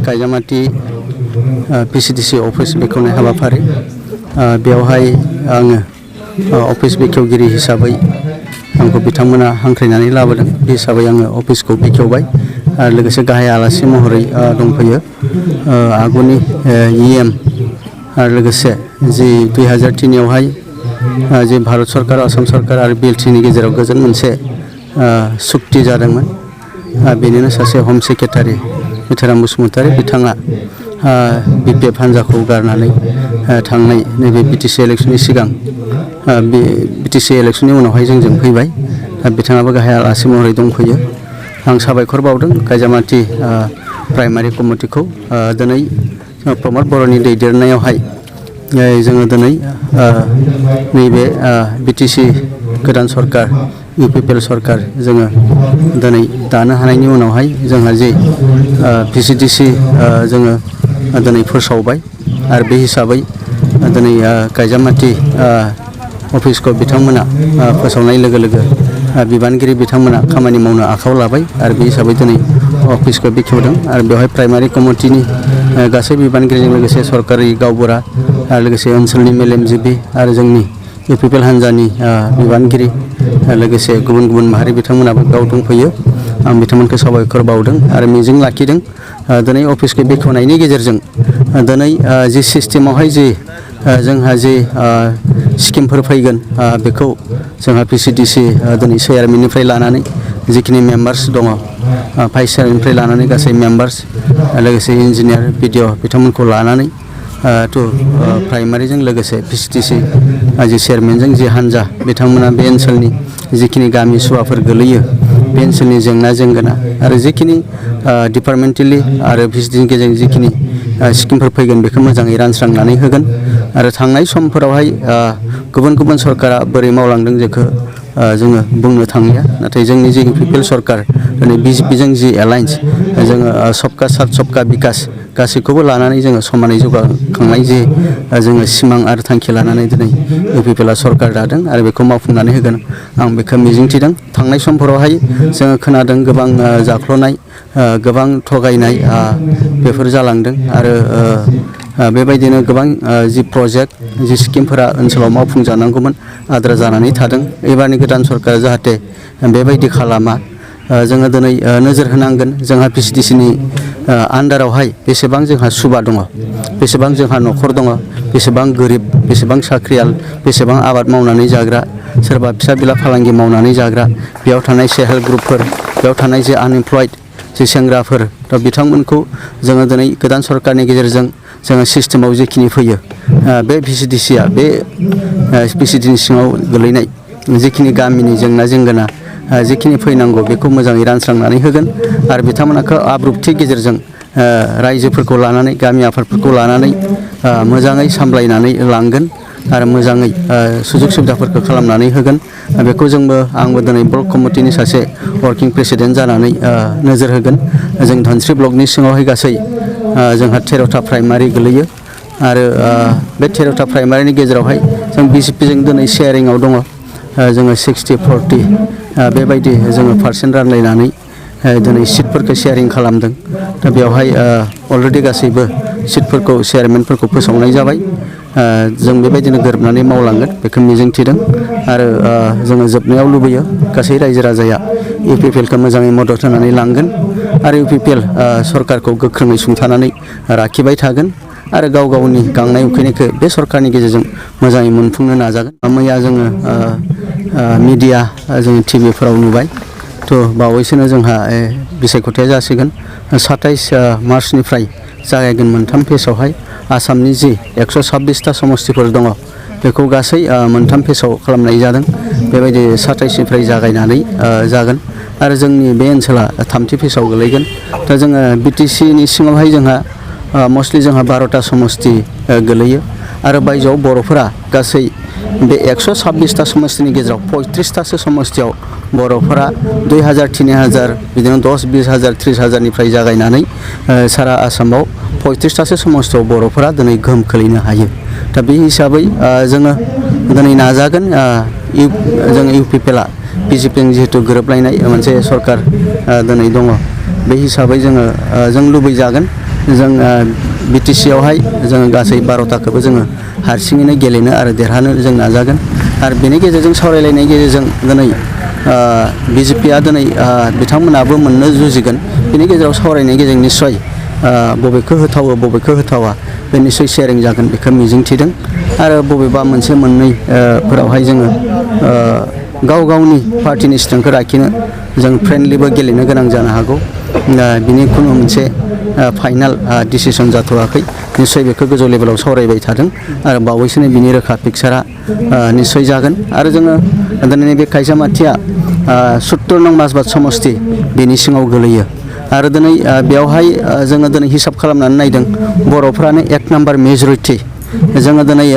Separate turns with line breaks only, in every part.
कायजामाटी PCDC office बेखेवनाय हाबाफारि बेवहाय आङो अफिस बेखेवगिरि हिसाबै आंखौ बिथांमोना हांख्रायनानै लाबोदों बे हिसाबै आङो अफिसखौ बेखेवबाय आरो लोगोसे गाहाय आलासि महरै दंफैयो आगुनि EM आरो लोगोसे जि 2003आवहाय जे भारत सरकार आसाम सरकार आरो BLTनि गेजेराव गोजोन मोनसे सुक्ति जादोंमोन बेनिनो सासे होम सेक्रेटारि बिथाराम बसुमतारी बिथाङा BPF हान्जाखौ गारनानै थांनाय नैबे BTC इलेक्सननि सिगां BTC इलेक्सननि उनावहाय जोंजों फैबाय बिथाङाबो गाहाय आलासि महरै दंफैयो आं साबायखर बावदों कायजामाटी प्राइमारि कमिटिखौ दिनै प्रमद बर'नि दैदेननायावहाय जोङो दिनै नैबे BTC गोदान सरकार UPPL सरकार जोङो दिनै दानो हानायनि उनावहाय जोंहा जे PCDC जोङो दिनै फोसावबाय आरो बे हिसाबै दिनै कायजामाटी अफिसखौ बिथांमोना फोसावनाय लोगो लोगो बिबानगिरि बिथांमोना खामानि मावनो आखायाव लाबाय आरो बे हिसाबै दिनै अफिसखौ बेखेवदों आरो बेवहाय प्राइमारि कमिटिनि गासै बिबानगिरिजों लोगोसे सरकारि गावबुरा आरो लोगोसे ओनसोलनि मेलेमजिबि आरो जोंनि UPPL हान्जानि बिबानगिरि लोगोसे गुबुन गुबुन माहारि बिथांमोनाबो गाव दंफैयो आं बिथांमोनखौ साबायखर बावदों आरो मिजिं लाखिदों दिनै अफिसखौ बेखेवनायनि गेजेरजों दिनै जि सिस्टेमावहाय जि जोंहा जि स्किमफोर फैगोन बेखौ जोंहा PCDC दिनै चेयारमेननिफ्राय लानानै जिखिनि मेम्बार्स दङ भाइस चेयारमेननिफ्राय लानानै गासै मेम्बार्स लोगोसे इन्जिनियार BDO बिथांमोनखौ लानानै प्राइमारिजों लोगोसे PCDC जि चेयारमेनजों जि हान्जा बिथांमोना बे ओनसोलनि जिखिनि गामि सुवाफोर गोलैयो बे ओनसोलनि जेंना जेंगोना आरो जिखिनि डिपार्टमेन्टेलि आरो PCDCनि गेजेरजों जिखिनि स्किमफोर फैगोन बेखौ मोजाङै रानस्रांनानै होगोन आरो थांनाय समफोरावहाय गुबुन गुबुन सरकारा बोरै मावलांदों जेखौ जोङो बुंनो थांलिया नाथाय जोंनि जि UPPL सरकार दिनै BJPजों जि एलायन्स जोङो सबका साथ सबका बिकास गासैखौबो लानानै जोङो समानै जौगाखांनाय जे जोङो सिमां आरो थांखि लानानै दिनै UPPLआ सरकार दादों आरो बेखौ मावफुंनानै होगोन आं बेखौ मिजिंथिदों थांनाय समफोरावहाय जोङो खोनादों गोबां जाख्ल'नाय गोबां थगायनाय बेफोर जालांदों आरो बेबायदिनो गोबां जि प्रजेक्ट जि स्किमफोरा ओनसोलाव मावफुंजानांगौमोन आद्रा जानानै थादों एबारनि गोदान सरकारा जाहाथे बेबायदि खालामा जोङो दिनै नोजोर होनांगोन जोंहा PCDCनि आन्डारावहाय बेसेबां जोंहा सुबा दङ बेसेबां जोंहा न'खर दङ बेसेबां गोरिब बेसेबां साख्रियाल बेसेबां आबाद मावनानै जाग्रा सोरबा फिसा बिला फालांगि मावनानै जाग्रा बेयाव थानाय सेल्फ हेल्प ग्रुपफोर बेयाव थानाय जे आनएमप्लयड जे सेंग्राफोर दा बिथांमोनखौ जोङो दिनै गोदान सरकारनि गेजेरजों जोङो सिस्टेमाव जेखिनि फैयो बे PCDCआ बे PCDCनि सिङाव गोलैनाय जिखिनि गामिनि जेंना जेंगोना जिखिनि फैनांगौ बेखौ मोजाङै रानस्रांनानै होगोन आरो बिथांमोनखौ आब्रुथि गेजेरजों रायजोफोरखौ लानानै गामि आफादफोरखौ लानानै मोजाङै सामलायनानै लांगोन आरो मोजाङै सुजुग सुबिदाफोरखौ खालामनानै होगोन बेखौ आंबो दिनै ब्लक कमिटिनि सासे वर्किं प्रेसिडेन्ट जानानै नोजोर होगोन जों धोनस्रि ब्लकनि सिङावहाय गासै जोंहा 13टा प्राइमारि गोलैयो आरो बे 13टा प्राइमारिनि गेजेरावहाय जों BJPजों दिनै शेयारिंआव दङ जोङो 60-40 बेबायदि जोङो पार्सेन्ट रानलायनानै दिनै सिटफोरखौ शेयारिं खालामदों दा बेवहाय अलरेडि गासैबो सिटफोरखौ चेयारमेनफोरखौ फोसावनाय जाबाय जों बेबायदिनो गोरोबनानै मावलांगोन बेखौ मिजिंथिदों आरो जोङो जोबनायाव लुबैयो गासै रायजो राजाया UPPLखौ मोजाङै मदद होनानै लांगोन आरो UPPL सरकारखौ गोख्रोङै सुंथानानै लाखिबाय थागोन आरो गाव गावनि गांनाय उखैनायखौ बे सरकारनि गेजेरजों मोजाङै मोनफुंनो नाजागोन मैया जोङो मिडिया जोङो टिभिफोराव नुबाय थ' बावैसोनो जोंहा बिसायख'थिया जासिगोन 27 मार्चनिफ्राय जागायगोन मोनथाम फेसआवहाय आसामनि जि 126टा समस्तिफोर दङ बेखौ गासै मोनथाम फेसआव खालामनाय जादों बेबायदि 27निफ्राय जागायनानै जागोन आरो जोंनि बे ओनसोला थामथि फेसआव गोलैगोन दा जोङो BTCनि सिङावहाय जोंहा मस्टलि जोंहा 12टा समस्ति गोलैयो आरो बायजोआव बर'फोरा गासै बे 126टा समस्तिनि गेजेराव 35टासो समस्तियाव बर'फोरा 2000 3000 बिदिनो 10-20 हाजार 30 हाजारनिफ्राय जागायनानै सारा आसामाव 35टासो समस्तियाव बर'फोरा दिनै गोहोम खोलैनो हायो दा बे हिसाबै जोङो दिनै नाजागोन जों UPPLआ BJPजों जिहेतु गोरोबलायनाय मोनसे सरकार दिनै दङ बे हिसाबै जों लुबैजागोन जों BTC आवहाय जोङो गासै 12ताखौबो जोङो हारसिङैनो गेलेनो आरो देरहानो जों नाजागोन आरो बेनि गेजेरजों सावरायलायनायनि गेजेरजों दिनै BJP आ दिनै बिथांमोनाबो मोननो जुजिगोन बेनि गेजेराव सावरायनायनि गेजेरजों निस्सय बबेखौ होथावो बबेखौ होथावा बे निस्सय शेयारिं जागोन बेखौ मिजिंथिदों आरो बबेबा मोनसे मोननै फोरावहाय जोङो गाव गावनि पार्टिनि स्ट्रेंथखौ लाखिनो जों फ्रेन्डलिबो गेलेनो गोनां जानो हागौ बिनि खुनु मोनसे फाइनाल डिसिसन जाथ'वाखै निस्सय बेखौ गोजौ लेभेलाव सावरायबाय थादों आरो बावैसोनो बिनि रोखा पिक्सारा निस्सय जागोन आरो जोङो दिनै बे खायजामाथिया 70 नं माजबाद समस्ति बेनि सिङाव गोलैयो आरो दिनै बेवहाय जोङो दिनै हिसाब खालामनानै नायदों बर'फ्रानो 1 नाम्बार मेजरिटि जोङो दिनै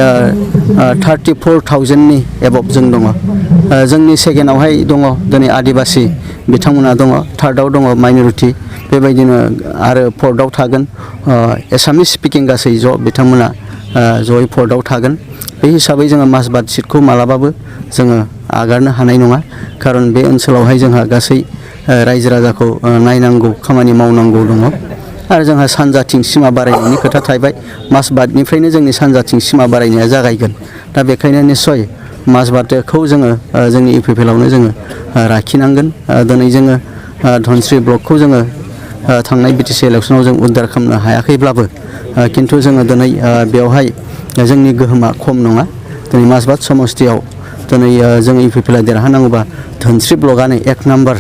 34,000नि एबभ जों दङ जोंनि सेकेन्डआवहाय दङ दिनै आदिबासि बिथांमोना दङ थार्डआव दङ माइनरिटि बेबायदिनो आरो फर्थआव थागोन एसामिस स्पिकिं गासै ज' बिथांमोना जयै फर्थआव थागोन बे हिसाबै जोङो माजबाद सिटखौ मालाबाबो जोङो आगारनो हानाय नङा खारन बे ओनसोलावहाय जोंहा गासै रायजो राजाखौ नायनांगौ खामानि मावनांगौ दङ आरो जोंहा सानजाथिं सिमा बारायनायनि खोथा थाबाय माजबादनिफ्रायनो जोंनि सानजाथिं सिमा बारायनाया जागायगोन दा बेखायनो निस्सय माजबादखौ जोङो जोंनि UPPLआवनो जोङो लाखिनांगोन दिनै जोङो धनस्रि ब्लकखौ जोङो थांनाय BTC इलेक्सनाव जों उद्धार खालामनो हायाखैब्लाबो किन्तु जोङो दिनै बेवहाय जोंनि गोहोमा खम नङा दिनै माजबाद समस्तियाव दिनै जों UPPLआ देरहानांगौबा धनस्रि ब्लकआनो 1 नाम्बार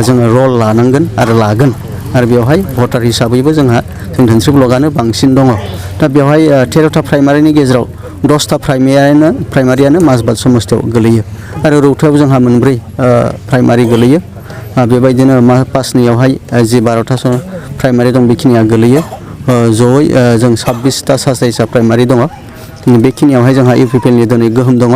जोङो रल लानांगोन आरो लागोन आरो बेवहाय भटार हिसाबैबो जों धनस्रि ब्लकआनो बांसिन दङ दा बेवहाय 13ता प्राइमारिनि गेजेराव 10ता प्राइमारियानो माजबाद समस्तियाव गोलैयो आरो रौतायाव जोंहा 4 प्राइमारि गोलैयो बेबायदिनो 5नियावहाय जि 12ता प्राइमारि दं बेखिनिया गोलैयो जयै जों 26ता 27ता प्राइमारि दङ बेखिनियावहाय जोंहा UPPLनि दिनै गोहोम दङ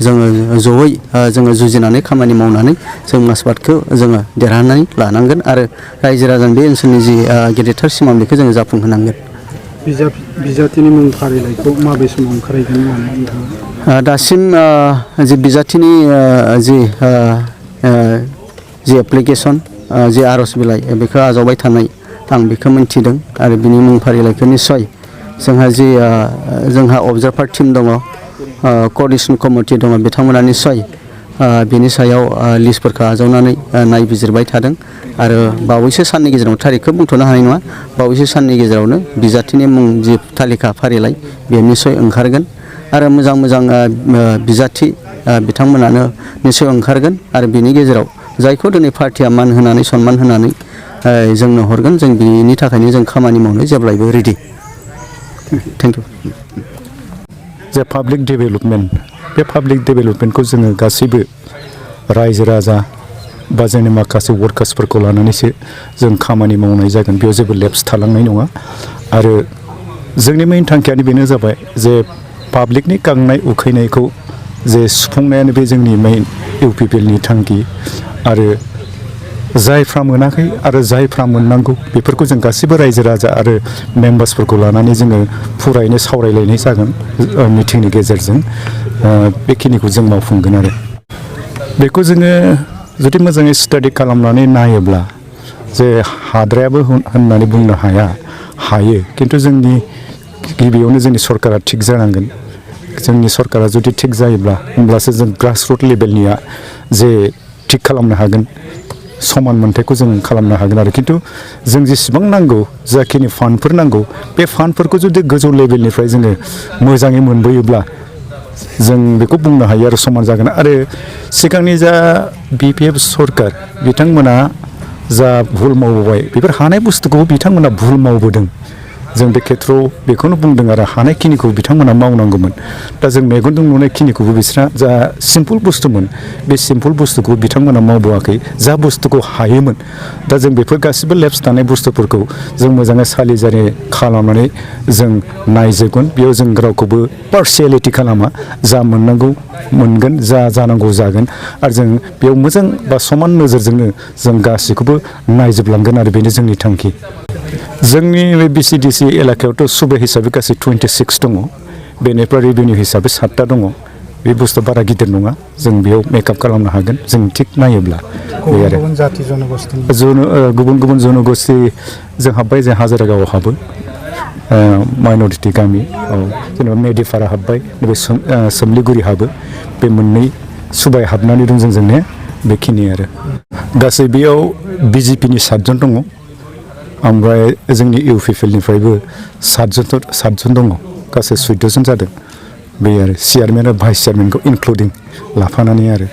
जोङो जयै जोङो जुजिनानै खामानि मावनानै जों माजबादखौ जोङो देरहानानै लानांगोन आरो रायजो राजानि बे ओनसोलनि जि गेदेरथार सिमां बेखौ जोङो जाफुंहोनांगोन
बिजाथिनि मुं फारिलाइखौ माबे समाव ओंखारहैगोन होननानै नोंथाङा
दासिम जि बिजाथिनि जि एप्लिकेसन जि आर'ज बिलाइ बेखौ आजावबाय थानाय आं बेखौ मिन्थिदों आरो बिनि मुं फारिलाइखौ निस्सय जोंहा अबजार्भार टिम दङ क'अर्डिनेसन कमिटि दङ बिथांमोना निस्सय बिनि सायाव लिस्टफोरखौ आजावनानै नायबिजिरबाय थादों आरो बावैसो साननि गेजेराव थारिखखौ बुंथ'नो हानाय नङा बावैसो साननि गेजेरावनो बिजाथिनि मुं जि तालिका फारिलाइ बेयो निस्सय ओंखारगोन आरो मोजां बिजाथि बिथांमोनानो निस्सय ओंखारगोन आरो बिनि गेजेराव जायखौ दिनै पार्टिया मान होनानै सन्मान होनानै जोंनो हरगोन जों बिनि थाखायनो जों खामानि मावनो जेब्लायबो रेडि थेंक इउ
जे पाब्लिक डेभेलपमेन्ट बे पाब्लिक डेभेलपमेन्टखौ जोङो गासैबो रायजो राजा बा जोंनि माखासे वर्कार्सफोरखौ लानानैसो जों खामानि मावनाय जागोन बेयाव जेबो लेप्स थालांनाय नङा आरो जोंनि मेइन थांखियानो बेनो जाबाय जे पाब्लिकनि गांनाय उखैनायखौ जे सुफुंनायानो बे जोंनि मेइन UPPLनि थांखि आरो जायफ्रा मोनाखै आरो जायफ्रा मोननांगौ बेफोरखौ जों गासैबो रायजो राजा आरो मेम्बार्सफोरखौ लानानै जोङो फुरायैनो सावरायलायनाय जागोन मिटिंनि गेजेरजों बेखिनिखौ जों मावफुंगोन आरो बेखौ जोङो जुदि मोजाङै स्टाडि खालामनानै नायोब्ला जे हाद्रायाबो होननानै बुंनो हायो खिन्थु जोंनि गिबियावनो जोंनि सरकारा थिग जानांगोन जोंनि सरकारा जुदि थिग जायोब्ला होमब्लासो जों ग्रासरुट लेभेलनिया जे थिग खालामनो हागोन समान मोन्थायखौ जों खालामनो हागोन आरो खिन्थु जों जेसेबां नांगौ जाखिनि फान्डफोर नांगौ बे फान्डफोरखौ जुदि गोजौ लेभेलनिफ्राय जोङो मोजाङै मोनबोयोब्ला जों बेखौ बुंनो हायो आरो समान जागोन आरो सिगांनि जा BPF सरकार बिथांमोना जा भुल मावबोबाय बेफोर हानाय बुस्थुखौ बिथांमोना भुल मावबोदों जों बे खेथ्रआव बेखौनो बुंदों आरो हानायखिनिखौ बिथांमोना मावनांगौमोन दा जों मेगनजों नुनायखिनिखौबो बिसोरहा जा सिम्पोल बुस्थुमोन बे सिम्पोल बुस्थुखौ बिथांमोना मावबोआखै जा बुस्थुखौ हायोमोन दा जों बेफोर गासिबो लेप्स थानाय बुस्थुफोरखौ जों मोजाङै सालिजारि खालामनानै जों नायजोबगोन बेयाव जों रावखौबो पार्सियेलिटि खालामा जा मोननांगौ मोनगोन जा जानांगौ जागोन आरो जों बेयाव मोजां बा समान नोजोरजोंनो जों गासैखौबो नायजोबलांगोन आरो बेनो जोंनि थांखि जोंनि बे BCDC एलाकायावथ' सुबे हिसाबै गासै 26 दङ बेनिफ्राय रेभिनिउ हिसाबै 7टा दङ बे बुस्थुआ बारा गिदिर नङा जों बेयाव मेकआप खालामनो हागोन जों थिग नायोब्ला बे आरो
गुबुन जाथि जनगोष्ठीनि
गुबुन गुबुन जनगोष्ठी जों हाब्बाय जों हाजारगावआव हाबो माइन'रिटि गामि औ जेनेबा मेदिपारा हाब्बाय नैबे सोमलिगुरि हाबो बे मोननै सुबाय हाबनानै दं जोंने बेखिनि आरो गासै बेयाव बिजेपिनि 7 जन दङ ओमफ्राय जोंनि इउपिपिएलनिफ्रायबो 7 जन दङ गासै 14 जन जादों बे आरो चेयारमेन आरो भाइस चेयारमेनखौ इनक्लुडिं लाफानानै आरो